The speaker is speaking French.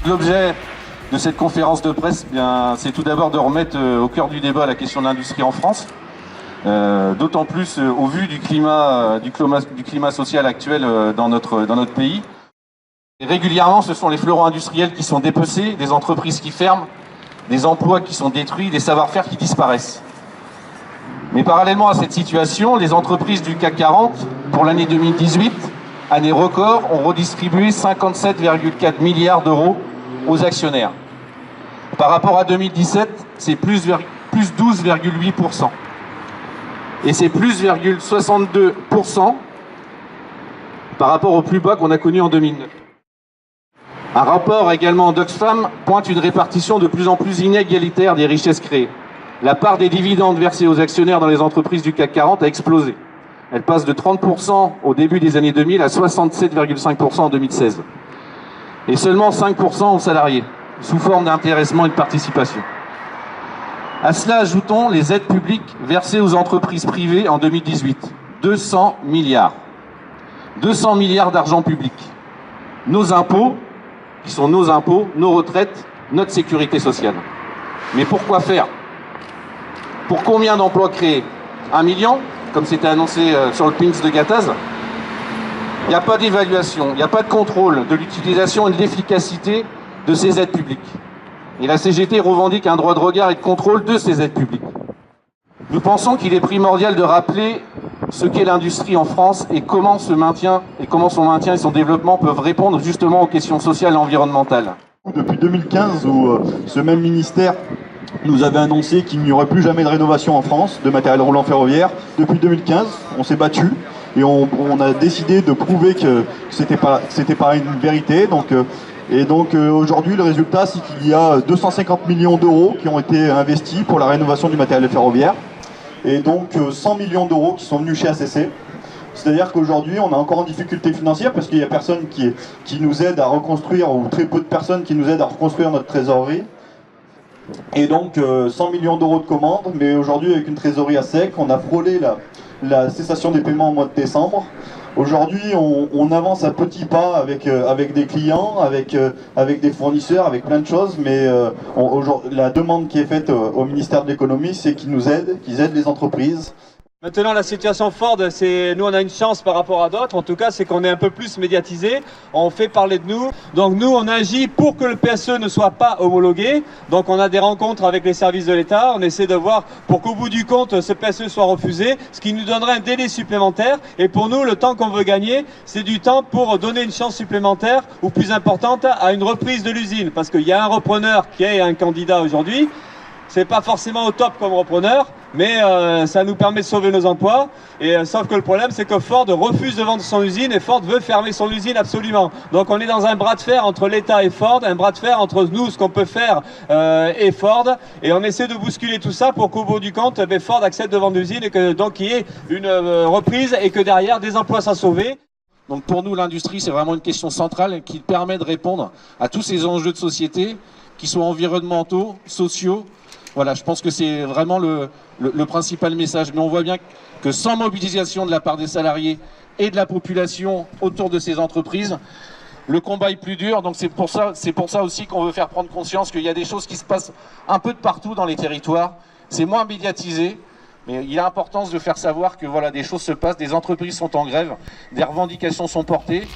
L'objet de cette conférence de presse, c'est tout d'abord de remettre au cœur du débat la question de l'industrie en France, d'autant plus au vu du climat social actuel dans notre pays. Et régulièrement, ce sont les fleurons industriels qui sont dépecés, des entreprises qui ferment, des emplois qui sont détruits, des savoir-faire qui disparaissent. Mais parallèlement à cette situation, les entreprises du CAC 40, pour l'année 2018, année record, ont redistribué 57,4 milliards d'euros aux actionnaires. Par rapport à 2017, c'est plus 12,8%. Et c'est plus 0,62% par rapport au plus bas qu'on a connu en 2009. Un rapport également d'Oxfam pointe une répartition de plus en plus inégalitaire des richesses créées. La part des dividendes versés aux actionnaires dans les entreprises du CAC 40 a explosé. Elle passe de 30% au début des années 2000 à 67,5% en 2016. Et seulement 5% aux salariés, sous forme d'intéressement et de participation. À cela, ajoutons les aides publiques versées aux entreprises privées en 2018. 200 milliards. 200 milliards d'argent public. Nos impôts, qui sont nos impôts, nos retraites, notre sécurité sociale. Mais pourquoi faire? Pour combien d'emplois créés? 1 million, comme c'était annoncé sur le Pins de Gattaz. Il n'y a pas d'évaluation, il n'y a pas de contrôle de l'utilisation et de l'efficacité de ces aides publiques. Et la CGT revendique un droit de regard et de contrôle de ces aides publiques. Nous pensons qu'il est primordial de rappeler ce qu'est l'industrie en France et comment son maintien et son développement peuvent répondre justement aux questions sociales et environnementales. Depuis 2015, où ce même ministère nous avait annoncé qu'il n'y aurait plus jamais de rénovation en France de matériel roulant ferroviaire, depuis 2015, on s'est battu et on a décidé de prouver que c'était pas une vérité. Donc aujourd'hui, le résultat, c'est qu'il y a 250 millions d'euros qui ont été investis pour la rénovation du matériel ferroviaire. Et donc 100 millions d'euros qui sont venus chez ACC. C'est-à-dire qu'aujourd'hui, on est encore en difficulté financière parce qu'il n'y a personne qui nous aide à reconstruire, ou très peu de personnes qui nous aident à reconstruire notre trésorerie. Et donc 100 millions d'euros de commandes, mais aujourd'hui avec une trésorerie à sec, on a frôlé la cessation des paiements au mois de décembre. Aujourd'hui, on avance à petits pas avec des clients, avec des fournisseurs, avec plein de choses, mais la demande qui est faite au ministère de l'économie, c'est qu'ils nous aident, qu'ils aident les entreprises. Maintenant, la situation Ford, nous on a une chance par rapport à d'autres, en tout cas c'est qu'on est un peu plus médiatisé, on fait parler de nous. Donc nous on agit pour que le PSE ne soit pas homologué, donc on a des rencontres avec les services de l'État, on essaie de voir pour qu'au bout du compte ce PSE soit refusé, ce qui nous donnerait un délai supplémentaire. Et pour nous, le temps qu'on veut gagner, c'est du temps pour donner une chance supplémentaire, ou plus importante, à une reprise de l'usine. Parce qu'il y a un repreneur qui est un candidat aujourd'hui. C'est pas forcément au top comme repreneur, mais ça nous permet de sauver nos emplois. Et sauf que le problème, c'est que Ford refuse de vendre son usine et Ford veut fermer son usine absolument. Donc on est dans un bras de fer entre l'État et Ford, un bras de fer entre nous, ce qu'on peut faire, et Ford. Et on essaie de bousculer tout ça pour qu'au bout du compte, Ford accepte de vendre l'usine et que donc il y ait une reprise et que derrière des emplois soient sauvés. Donc pour nous, l'industrie, c'est vraiment une question centrale qui permet de répondre à tous ces enjeux de société, qui soient environnementaux, sociaux. Voilà, je pense que c'est vraiment le principal message. Mais on voit bien que sans mobilisation de la part des salariés et de la population autour de ces entreprises, le combat est plus dur. Donc c'est pour ça aussi qu'on veut faire prendre conscience qu'il y a des choses qui se passent un peu de partout dans les territoires. C'est moins médiatisé, mais il y a l'importance de faire savoir que voilà, des choses se passent, des entreprises sont en grève, des revendications sont portées.